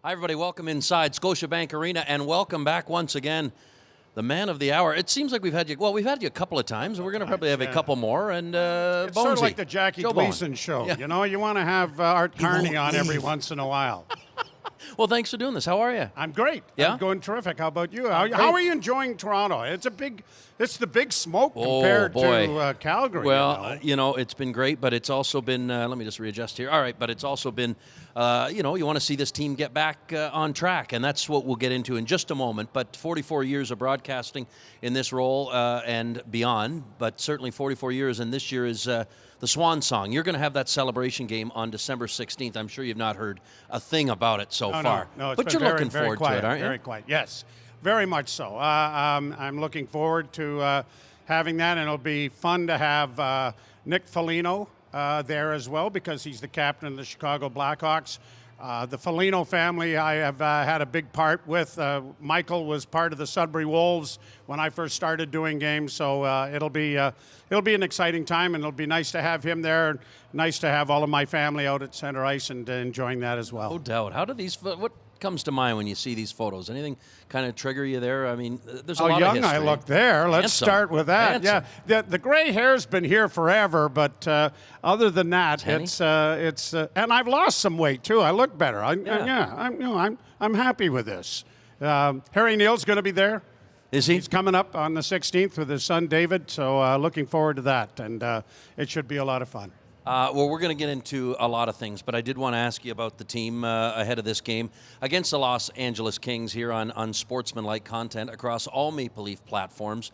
Hi, everybody. Welcome inside Scotiabank Arena, and welcome back once again, the man of the hour. It seems like we've had you a couple of times, and we're going to probably have a couple more. And it's sort of like the Jackie Gleason show. Yeah. You know, you want to have Art Carney on every once in a while. Well, thanks for doing this. How are you? I'm great. Yeah? I'm going terrific. How about you? How are you enjoying Toronto? It's the big smoke compared to Calgary. Well, it's been great, but it's also been, let me just readjust here. All right, but it's also been, you want to see this team get back on track, and that's what we'll get into in just a moment. But 44 years of broadcasting in this role and beyond, but certainly 44 years, and this year is the Swan Song. You're going to have that celebration game on December 16th. I'm sure you've not heard a thing about it so far. No, but you're looking forward to it, aren't you? Very quiet, yes. Very much so. I'm looking forward to having that, and it'll be fun to have Nick Foligno there as well, because he's the captain of the Chicago Blackhawks. The Foligno family I have had a big part with. Michael was part of the Sudbury Wolves when I first started doing games, so it'll be an exciting time, and it'll be nice to have him there, and nice to have all of my family out at center ice and enjoying that as well. No doubt. How do what comes to mind when you see these photos? Anything kind of trigger you there? I mean, there's a lot of history. How young I look there. Let's start with that. Handsome. Yeah, the gray hair's been here forever, but other than that, it's and I've lost some weight too. I look better. I'm happy with this. Harry Neal's going to be there. Is he? He's coming up on the 16th with his son David, so looking forward to that, and it should be a lot of fun. Well, we're going to get into a lot of things, but I did want to ask you about the team ahead of this game against the Los Angeles Kings here on Unsportsmanlike content across all Maple Leaf platforms.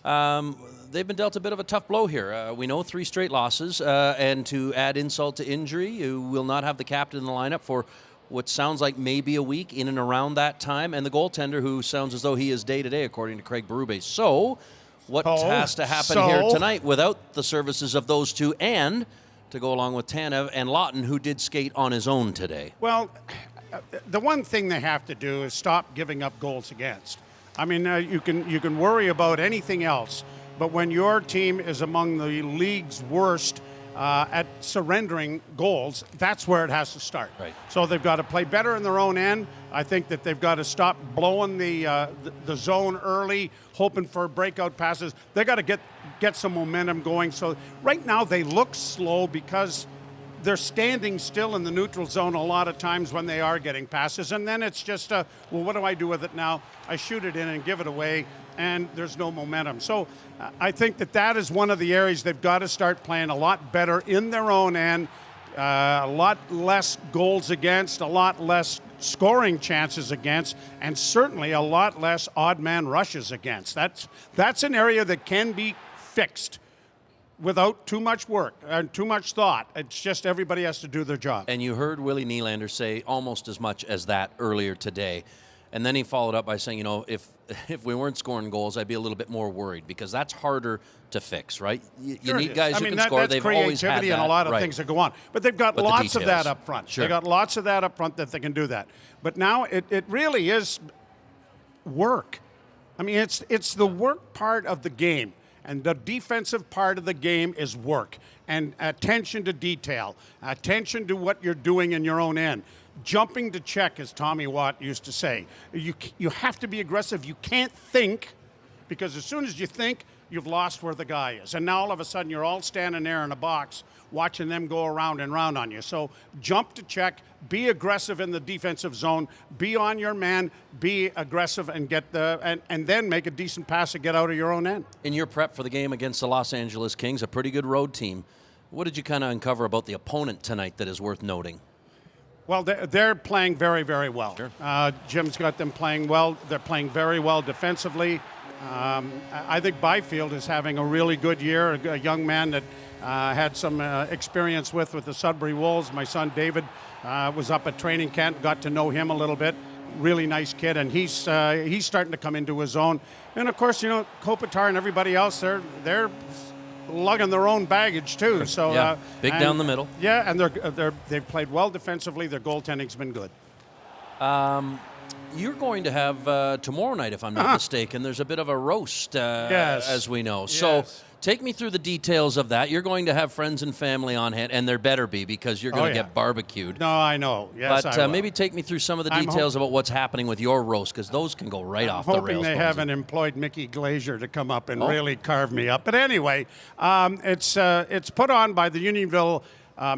They've been dealt a bit of a tough blow here. We know 3 straight losses, and to add insult to injury, you will not have the captain in the lineup for what sounds like maybe a week, in and around that time, and the goaltender, who sounds as though he is day-to-day, according to Craig Berube. So what has to happen here tonight without the services of those two, and to go along with Tanev and Lawton, who did skate on his own today? Well, the one thing they have to do is stop giving up goals against. I mean, you can worry about anything else, but when your team is among the league's worst at surrendering goals, that's where it has to start. Right. So they've got to play better in their own end. I think that they've got to stop blowing the zone early, hoping for breakout passes. They got to get some momentum going. So right now they look slow because they're standing still in the neutral zone a lot of times when they are getting passes. And then it's just, well, what do I do with it now? I shoot it in and give it away, and there's no momentum. So I think that is one of the areas they've got to start playing a lot better in their own end, a lot less goals against, a lot less scoring chances against, and certainly a lot less odd man rushes against. That's an area that can be fixed without too much work and too much thought. It's just everybody has to do their job. And you heard Willie Nylander say almost as much as that earlier today. And then he followed up by saying, if we weren't scoring goals, I'd be a little bit more worried, because that's harder to fix, right? You need guys who can score. They've always had that. And a lot of things that go on. But they've got lots of that up front. Sure. They've got lots of that up front that they can do that. But now it really is work. I mean, it's the work part of the game. And the defensive part of the game is work and attention to detail, attention to what you're doing in your own end. Jumping to check, as Tommy Watt used to say. You have to be aggressive. You can't think, because as soon as you think, you've lost where the guy is. And now all of a sudden you're all standing there in a box watching them go around and round on you. So jump to check, be aggressive in the defensive zone, be on your man, be aggressive, and get and then make a decent pass to get out of your own end. In your prep for the game against the Los Angeles Kings, a pretty good road team, what did you kind of uncover about the opponent tonight that is worth noting? Well, they're playing very, very well. Sure. Jim's got them playing well. They're playing very well defensively. I think Byfield is having a really good year, a young man that had some experience with the Sudbury Wolves. My son David was up at training camp, got to know him a little bit. Really nice kid, and he's starting to come into his own. And of course, Kopitar and everybody else, they're lugging their own baggage too. So yeah, big down the middle. Yeah, and they've played well defensively. Their goaltending's been good. You're going to have tomorrow night, if I'm not mistaken. There's a bit of a roast, yes. as we know. Yes. So Take me through the details of that. You're going to have friends and family on hand, and there better be because you're going to get barbecued. No, I know. Yes, but I will. maybe take me through some of the details about what's happening with your roast, because those can go right off the rails. Hoping they Bonesy. haven't employed Mickey Glazier to come up and really carve me up. But anyway, it's put on by the Unionville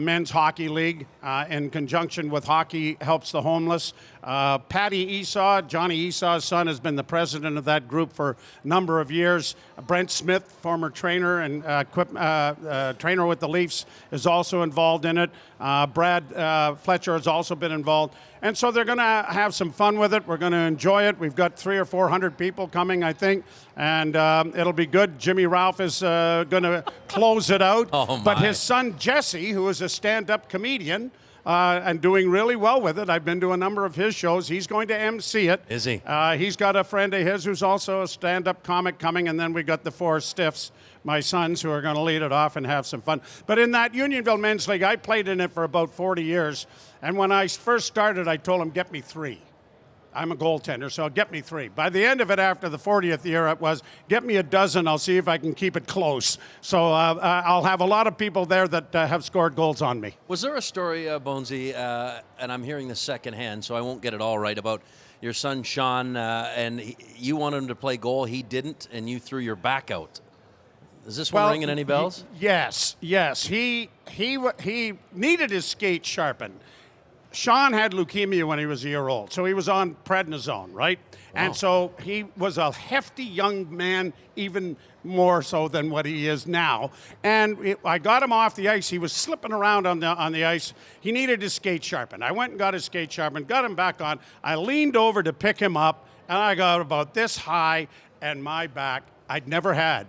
Men's Hockey League in conjunction with Hockey Helps the Homeless. Patty Esau, Johnny Esau's son, has been the president of that group for a number of years. Brent Smith, former trainer and trainer with the Leafs, is also involved in it. Brad Fletcher has also been involved. And so they're going to have some fun with it. We're going to enjoy it. We've got 300 or 400 people coming, I think, and it'll be good. Jimmy Ralph is going to close it out. But his son, Jesse, who is a stand-up comedian, and doing really well with it. I've been to a number of his shows. He's going to MC it. Is he? He's got a friend of his who's also a stand-up comic coming, and then we got the 4 stiffs, my sons, who are going to lead it off and have some fun. But in that Unionville Men's League, I played in it for about 40 years, and when I first started, I told them, get me 3. I'm a goaltender, so get me 3. By the end of it, after the 40th year, it was, get me a dozen, I'll see if I can keep it close. So I'll have a lot of people there that have scored goals on me. Was there a story, Bonesy, and I'm hearing this secondhand, so I won't get it all right, about your son, Sean, and you wanted him to play goal, he didn't, and you threw your back out? Is this one ringing any bells? Yes. He needed his skate sharpened. Sean had leukemia when he was a year old, so he was on prednisone, right? Wow. And so he was a hefty young man, even more so than what he is now. And I got him off the ice. He was slipping around on the ice. He needed his skate sharpened. I went and got his skate sharpened, got him back on. I leaned over to pick him up, and I got about this high, and my back, I'd never had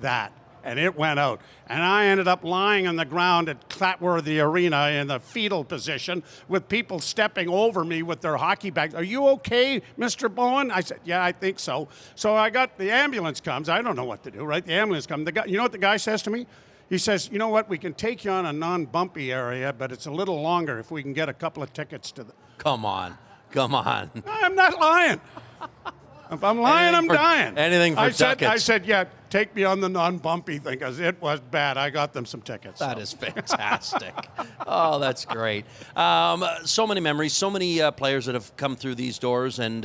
that. And it went out. And I ended up lying on the ground at Clatworthy Arena in the fetal position with people stepping over me with their hockey bags. Are you okay, Mr. Bowen? I said, yeah, I think so. So I got, the ambulance comes. I don't know what to do, right? The ambulance comes. The guy, you know what the guy says to me? He says, you know what, we can take you on a non-bumpy area, but it's a little longer if we can get a couple of tickets to the... Come on. I'm not lying. If I'm lying, I'm dying. Anything for tickets. I said, yeah, take me on the non-bumpy thing, because it was bad. I got them some tickets. That is fantastic. Oh, that's great. So many memories, so many players that have come through these doors, and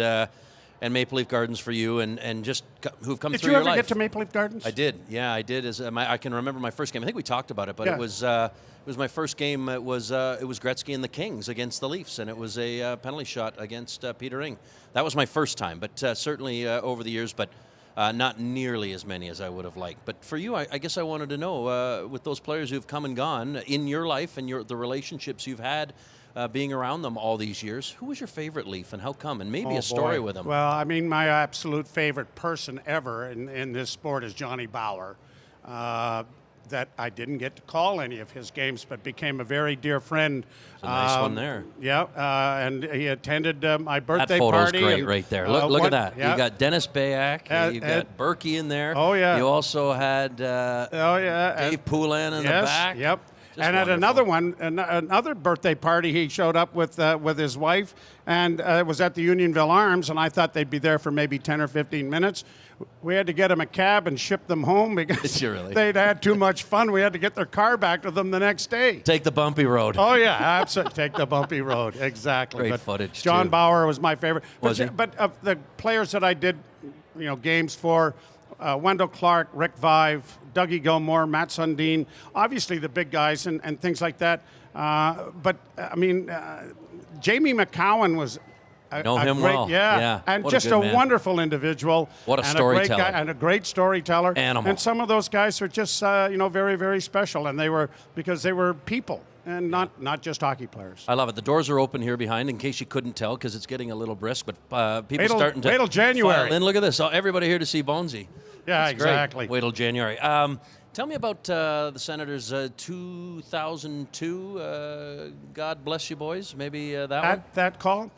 Maple Leaf Gardens for you, and just who've come through your life. Did you ever get to Maple Leaf Gardens? I did. Yeah, I did. I can remember my first game. I think we talked about it, but it was my first game. It was Gretzky and the Kings against the Leafs, and it was a penalty shot against Peter Ing. That was my first time, but certainly over the years, but not nearly as many as I would have liked. But for you, I guess I wanted to know, with those players who've come and gone in your life and the relationships you've had, being around them all these years, who was your favorite Leaf and how come? And maybe a story with them. Well, I mean, my absolute favorite person ever in this sport is Johnny Bauer. That I didn't get to call any of his games, but became a very dear friend. It's a nice one there. Yeah, and he attended my birthday party. That photo's great right there. Look at that. Yeah. You got Dennis Bayak. You got Berkey in there. Oh, yeah. You also had Dave Poulin in the back. Yep. Just and wonderful. at another one, another birthday party, he showed up with his wife, and it was at the Unionville Arms, and I thought they'd be there for maybe 10 or 15 minutes. We had to get them a cab and ship them home because they'd had too much fun. We had to get their car back to them the next day. Take the bumpy road. Oh, yeah, absolutely. Take the bumpy road. Exactly. Great footage, John too. Bauer was my favorite. Was he? But of the players that I did, games for, Wendell Clark, Rick Vive, Dougie Gilmore, Matt Sundin, obviously the big guys and things like that. But, I mean, Jamie McCowan was know him great, well. Yeah. And what just a wonderful individual. What a and storyteller. A great guy, and a great storyteller. Animal. And some of those guys are just, very, very special. And they were, because they were people and not just hockey players. I love it. The doors are open here behind, in case you couldn't tell, because it's getting a little brisk, but people starting to wait till January. And look at this. Everybody here to see Bonesy. Yeah, That's exactly. Great. Wait till January. Tell me about the Senators' 2002. God bless you, boys. Maybe that one. That call.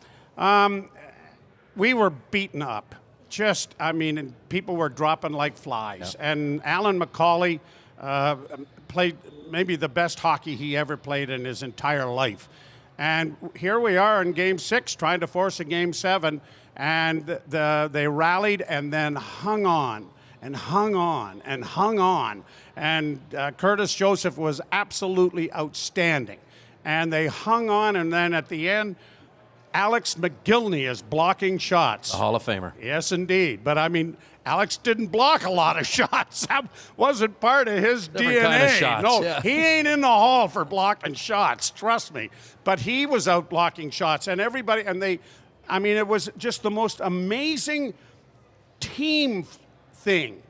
We were beaten up. And people were dropping like flies. Yep. And Alan McCauley played maybe the best hockey he ever played in his entire life. And here we are in Game 6 trying to force a Game 7, and they rallied and then hung on. and hung on and hung on. And Curtis Joseph was absolutely outstanding. And they hung on, and then at the end, Alex McGillney is blocking shots. A Hall of Famer. Yes, indeed. But, I mean, Alex didn't block a lot of shots. That wasn't part of his Different DNA. kind of shots, No, yeah. he ain't in the hall for blocking shots, trust me. But he was out blocking shots, and everybody, and they, I mean, it was just the most amazing team thing.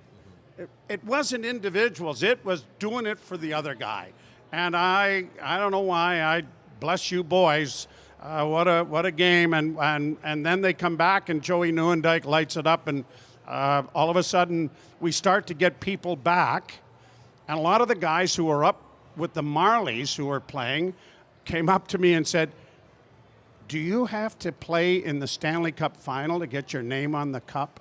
It wasn't individuals. It was doing it for the other guy. And I don't know why. I bless you boys. What a game. And then they come back, and Joey Neuendijk lights it up, and all of a sudden we start to get people back. And a lot of the guys who were up with the Marlies who were playing came up to me and said, do you have to play in the Stanley Cup final to get your name on the cup?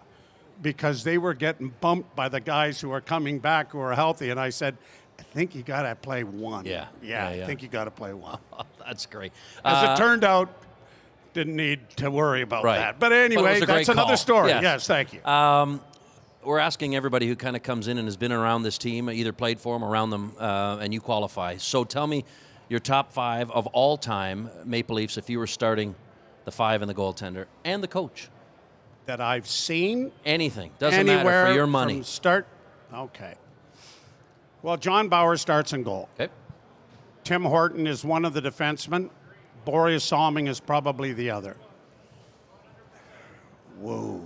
Because they were getting bumped by the guys who are coming back who are healthy. And I said, I think you got to play one. Yeah. I think you got to play one. That's great. As it turned out, didn't need to worry about Right. that. But anyway, that's another story. Yes, thank you. We're asking everybody who kind of comes in and has been around this team, either played for them, around them, and you qualify. So tell me your top 5 of all time Maple Leafs if you were starting the 5 and the goaltender and the coach. That I've seen Anything. Doesn't anywhere matter for your money. From start. Okay. Well, John Bauer starts in goal. Okay. Tim Horton is one of the defensemen. Boreas Salming is probably the other. Whoa.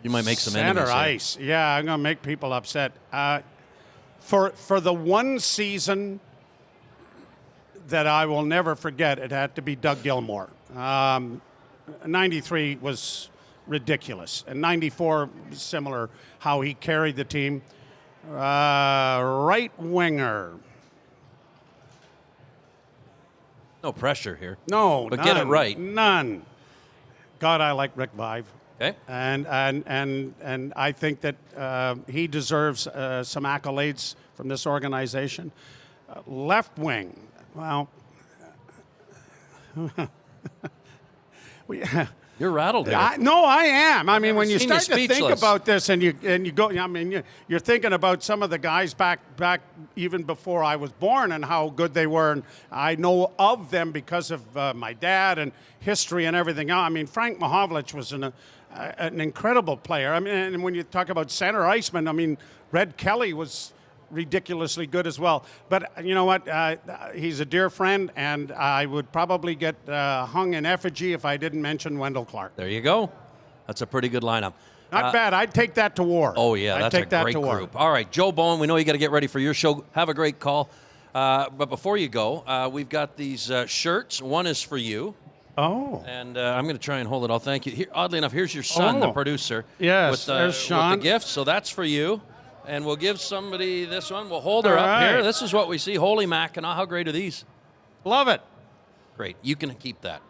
You might make some Center enemies here. ice. Yeah, I'm going to make people upset. For the one season that I will never forget, it had to be Doug Gilmour. 93 was ridiculous. And 94, similar, how he carried the team. Right winger. No pressure here. No, But none, get it right. None. God, I like Rick Vive. Okay. And I think that he deserves some accolades from this organization. Left wing, well, You're rattled here. No, I am. I mean, when you seen you start to think speechless. about this, and you go, I mean, you're thinking about some of the guys back even before I was born and how good they were, and I know of them because of my dad and history and everything else. I mean, Frank Mahovlich was an incredible player. I mean, and when you talk about center iceman, I mean, Red Kelly was ridiculously good as well. But you know what? He's a dear friend, and I would probably get hung in effigy if I didn't mention Wendell Clark. There you go. That's a pretty good lineup. Not bad. I'd take that to war. Oh, yeah, I'd that's take a that great to war. group. All right, Joe Bowen, we know you got to get ready for your show. Have a great call. But before you go, we've got these shirts. One is for you. Oh. And I'm going to try and hold it all. Thank you. Here, oddly enough, here's your son, the producer. Yes, with, there's Sean. With the gift. So that's for you. And we'll give somebody this one. We'll hold her All up right. here. This is what we see. Holy Mackinac. How great are these? Love it. Great. You can keep that.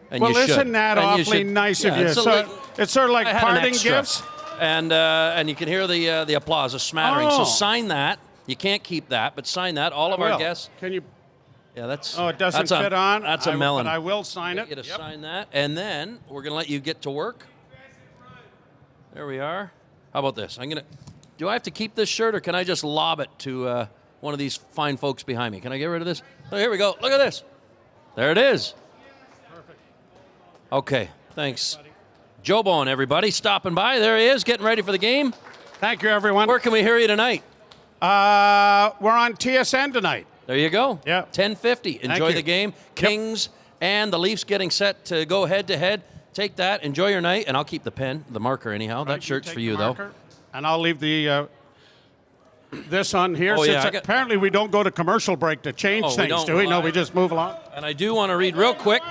And Well, you should. isn't that And you awfully should. nice of Yeah, you? it's It's sort of like I had an parting extra. gifts. And you can hear the applause, a smattering. Oh. So sign that. You can't keep that, but sign that. All of our Will. guests. Can you? Yeah, that's. Oh, it doesn't that's fit on. That's a melon. But I will sign it. Get to sign that, and then we're gonna let you get to work. There we are. How about this? Do I have to keep this shirt, or can I just lob it to one of these fine folks behind me? Can I get rid of this? Oh, here we go. Look at this. There it is. Perfect. Okay, thanks. Joe Bowen, everybody, stopping by. There he is, getting ready for the game. Thank you, everyone. Where can we hear you tonight? We're on TSN tonight. There you go. Yeah. 10:50. Enjoy you. the game. Kings and the Leafs getting set to go head-to-head. Take that. Enjoy your night. And I'll keep the pen, the marker anyhow. That shirt's for you, though. And I'll leave the this on here. Oh, yeah, since I got- apparently we don't go to commercial break to change Oh, we things, don't. do we? No, Well, we just move along. And I do want to read real quick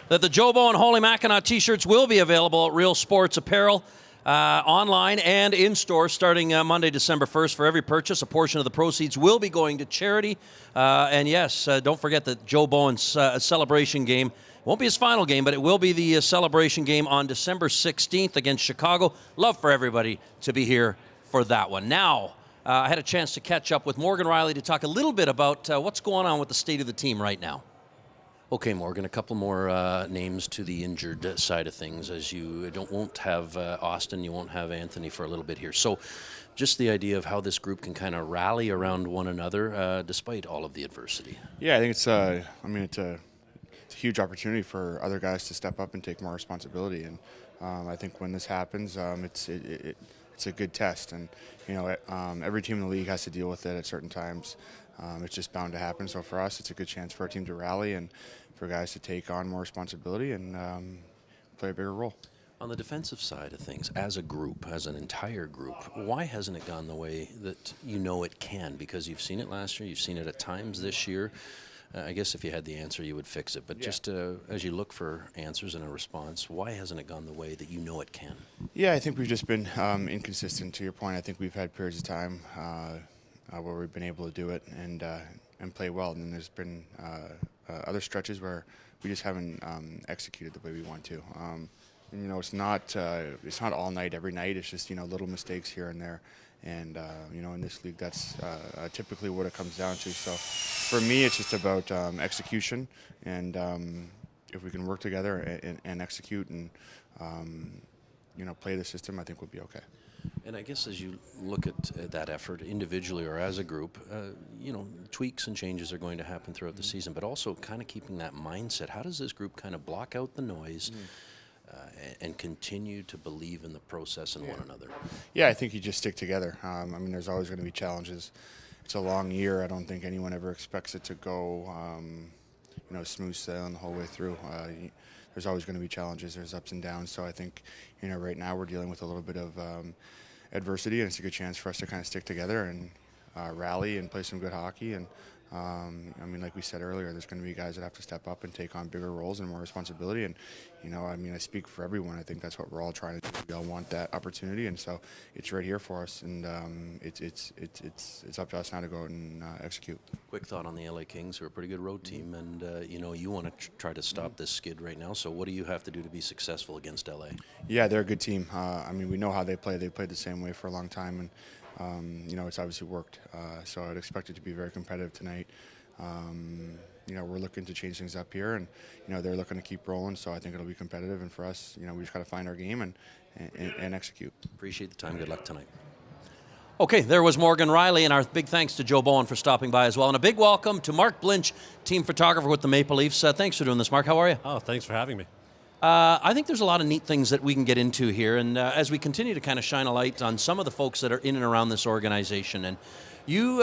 that the Joe Bowen Holy Mackinac T-shirts will be available at Real Sports Apparel online and in-store starting Monday, December 1st. For every purchase, a portion of the proceeds will be going to charity. And yes, don't forget that Joe Bowen's celebration game won't be his final game, but it will be the celebration game on December 16th against Chicago. Love for everybody to be here for that one. Now, I had a chance to catch up with Morgan Riley to talk a little bit about what's going on with the state of the team right now. Okay, Morgan, a couple more names to the injured side of things, as you won't have Austin, you won't have Anthony for a little bit here. So just the idea of how this group can kind of rally around one another despite all of the adversity. Yeah, I think it's a huge opportunity for other guys to step up and take more responsibility. And I think when this happens, it's a good test. And every team in the league has to deal with it at certain times. It's just bound to happen. So for us, it's a good chance for our team to rally and for guys to take on more responsibility and play a bigger role. On the defensive side of things, as a group, as an entire group, why hasn't it gone the way that you know it can? Because you've seen it last year, you've seen it at times this year. I guess if you had the answer, you would fix it. But just as you look for answers and a response, why hasn't it gone the way that you know it can? Yeah, I think we've just been inconsistent. To your point, I think we've had periods of time where we've been able to do it and play well, and then there's been other stretches where we just haven't executed the way we want to. And, it's not all night every night. It's just little mistakes here and there. And in this league, that's typically what it comes down to. So for me, it's just about execution, and if we can work together and execute and play the system, I think we'll be okay. And I guess as you look at that effort individually or as a group, tweaks and changes are going to happen throughout the season, but also kind of keeping that mindset. How does this group kind of block out the noise and continue to believe in the process and one another? Yeah, I think you just stick together. There's always going to be challenges. It's a long year. I don't think anyone ever expects it to go, smooth sailing the whole way through. There's always going to be challenges. There's ups and downs. So I think, right now we're dealing with a little bit of adversity, and it's a good chance for us to kind of stick together and rally and play some good hockey. And like we said earlier, there's going to be guys that have to step up and take on bigger roles and more responsibility. And, I speak for everyone. I think that's what we're all trying to do. We all want that opportunity, and so it's right here for us. And it's up to us now to go out and execute. Quick thought on the LA Kings, who are a pretty good road team, and you want to try to stop this skid right now. So what do you have to do to be successful against LA? Yeah, they're a good team. We know how they play. They played the same way for a long time, and it's obviously worked. So I'd expect it to be very competitive tonight. We're looking to change things up here, and they're looking to keep rolling. So I think it'll be competitive, and for us, we just got to find our game and execute. Appreciate the time. Good luck tonight. Okay, there was Morgan Riley, and our big thanks to Joe Bowen for stopping by as well, and a big welcome to Mark Blinch, team photographer with the Maple Leafs. Thanks for doing this, Mark. How are you? Oh, thanks for having me. I think there's a lot of neat things that we can get into here, and as we continue to kind of shine a light on some of the folks that are in and around this organization, and you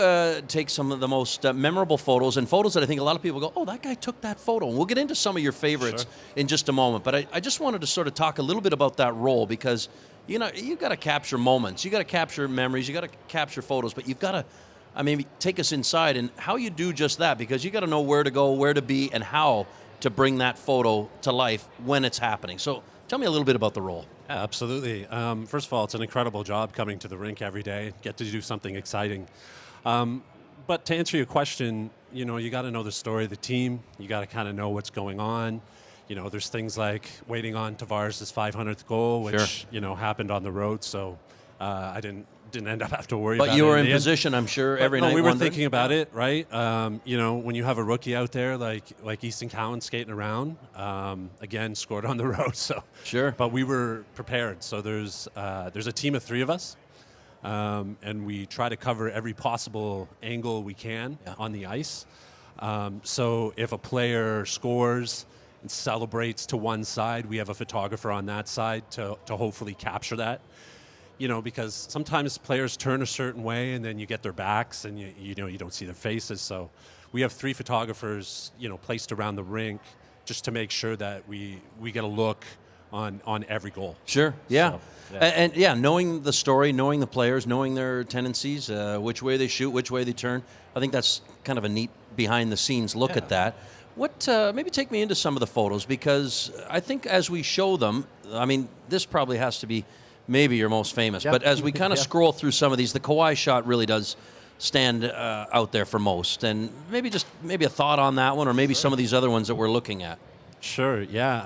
take some of the most memorable photos, and photos that I think a lot of people go, oh, that guy took that photo. And we'll get into some of your favorites in just a moment, but I just wanted to sort of talk a little bit about that role, because you got to capture moments, you got to capture memories, you got to capture photos, but you've got to, take us inside and how you do just that, because you got to know where to go, where to be, and how to bring that photo to life when it's happening. So tell me a little bit about the role. Yeah, absolutely. First of all, it's an incredible job coming to the rink every day, get to do something exciting. But to answer your question, you got to know the story of the team. You got to kind of know what's going on. There's things like waiting on Tavares' 500th goal, which, happened on the road. So I didn't end up having to worry about it. But you were in position, I'm sure, every night. We were wondering. thinking about it, right? When you have a rookie out there like Easton Cowan skating around, again, scored on the road. So sure. But we were prepared. So there's a team of three of us, and we try to cover every possible angle we can on the ice. So if a player scores and celebrates to one side, we have a photographer on that side to hopefully capture that. Because sometimes players turn a certain way and then you get their backs and you don't see their faces. So we have three photographers, placed around the rink just to make sure that we get a look on every goal. Sure, yeah. So, yeah. And knowing the story, knowing the players, knowing their tendencies, which way they shoot, which way they turn, I think that's kind of a neat behind-the-scenes look at that. What maybe take me into some of the photos, because I think as we show them, this probably has to be maybe your most famous. But as we kind of scroll through some of these, the Kawhi shot really does stand out there for most. And maybe a thought on that one, or maybe some of these other ones that we're looking at. Sure, yeah.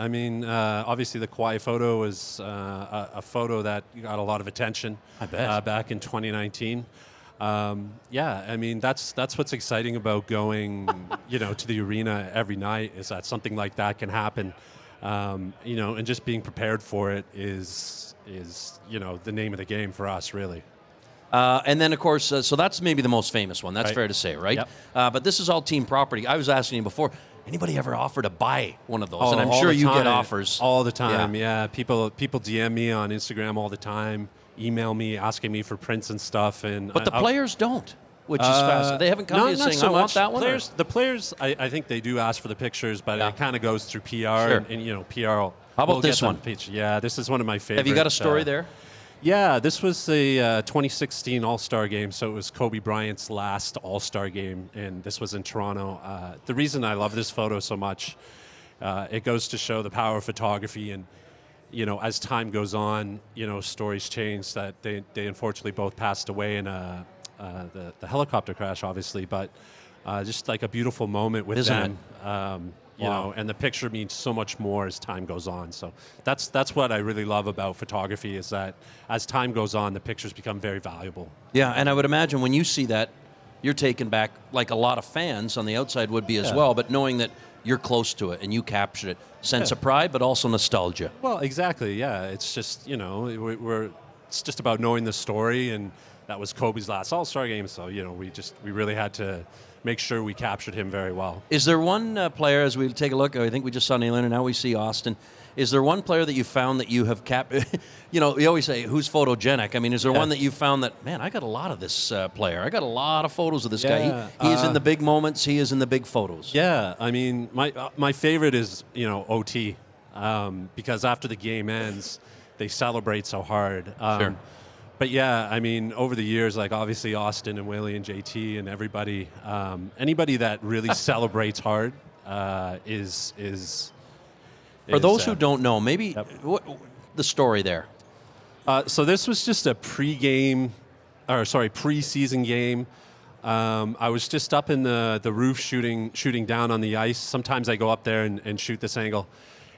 Obviously the Kawhi photo was a photo that got a lot of attention I bet. Back in 2019. Yeah, I mean that's what's exciting about going, to the arena every night, is that something like that can happen, and just being prepared for it is the name of the game for us, really. And then, of course, so that's maybe the most famous one. That's Right. fair to say, right? Yep. But this is all team property. I was asking you before, anybody ever offer to buy one of those? Oh, And I'm all sure the you get time. offers. All the time. Yeah. Yeah, people DM me on Instagram all the time, email me asking me for prints and stuff, and But the players don't, which is fascinating. They haven't come to you saying, so I want much. that one? or- The players, I think they do ask for the pictures, but Yeah. it kind of goes through PR, Sure. and PR. How about will get this them one? picture. Yeah, this is one of my favorite. Have you got a story there? Yeah, this was the 2016 All-Star Game, so it was Kobe Bryant's last All-Star Game, and this was in Toronto. The reason I love this photo so much, it goes to show the power of photography, and as time goes on, stories change. That they unfortunately both passed away in the helicopter crash, obviously, but just like a beautiful moment with Isn't them. Wow. And the picture means so much more as time goes on. So that's what I really love about photography, is that as time goes on, the pictures become very valuable. Yeah, and I would imagine when you see that, you're taken back, like a lot of fans on the outside would be as well, but knowing that you're close to it and you captured it. Sense of pride, but also nostalgia. Well, exactly. Yeah, it's just it's just about knowing the story, and that was Kobe's last All-Star Game. So we really had to make sure we captured him very well. Is there one player, as we take a look, I think we just saw Nylander, now we see Austin. Is there one player that you found that you have we always say, who's photogenic? I mean, is there one that you found that, man, I got a lot of this player. I got a lot of photos of this guy. He is in the big moments. He is in the big photos. Yeah, I mean, my favorite is, OT, because after the game ends, they celebrate so hard. Sure. But yeah, I mean, over the years, like obviously Austin and Willie and JT and everybody, anybody that really celebrates hard is. For those who don't know, maybe the story there. So this was just a preseason game. I was just up in the roof shooting down on the ice. Sometimes I go up there and shoot this angle.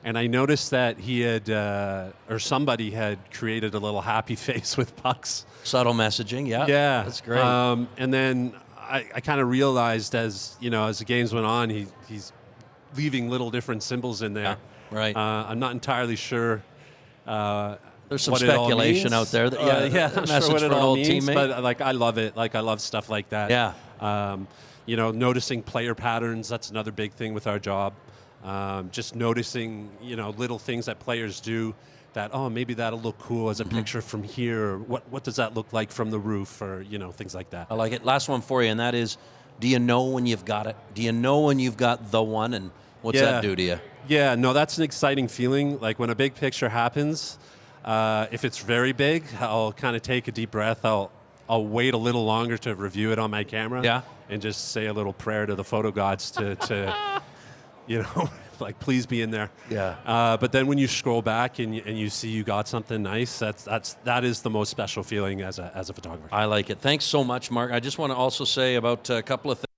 And I noticed that he had, or somebody had created a little happy face with pucks. Subtle messaging, yeah. Yeah. That's great. And then I kind of realized as the games went on, he's leaving little different symbols in there. Yeah, right. I'm not entirely sure. There's some what it all speculation means. out there. That, Not message sure what for it an all old means, teammate. but like I love it. Like I love stuff like that. Yeah. Noticing player patterns. That's another big thing with our job. Just noticing, little things that players do that, maybe that'll look cool as a picture from here. Or what does that look like from the roof, or, things like that. I like it. Last one for you, and that is, do you know when you've got it? Do you know when you've got the one, and what's that do to you? Yeah, no, that's an exciting feeling. Like when a big picture happens, if it's very big, I'll kind of take a deep breath. I'll wait a little longer to review it on my camera. Yeah. And just say a little prayer to the photo gods to like please be in there. Yeah. But then when you scroll back and you see you got something nice, that is the most special feeling as a photographer. I like it. Thanks so much, Mark. I just want to also say about a couple of things.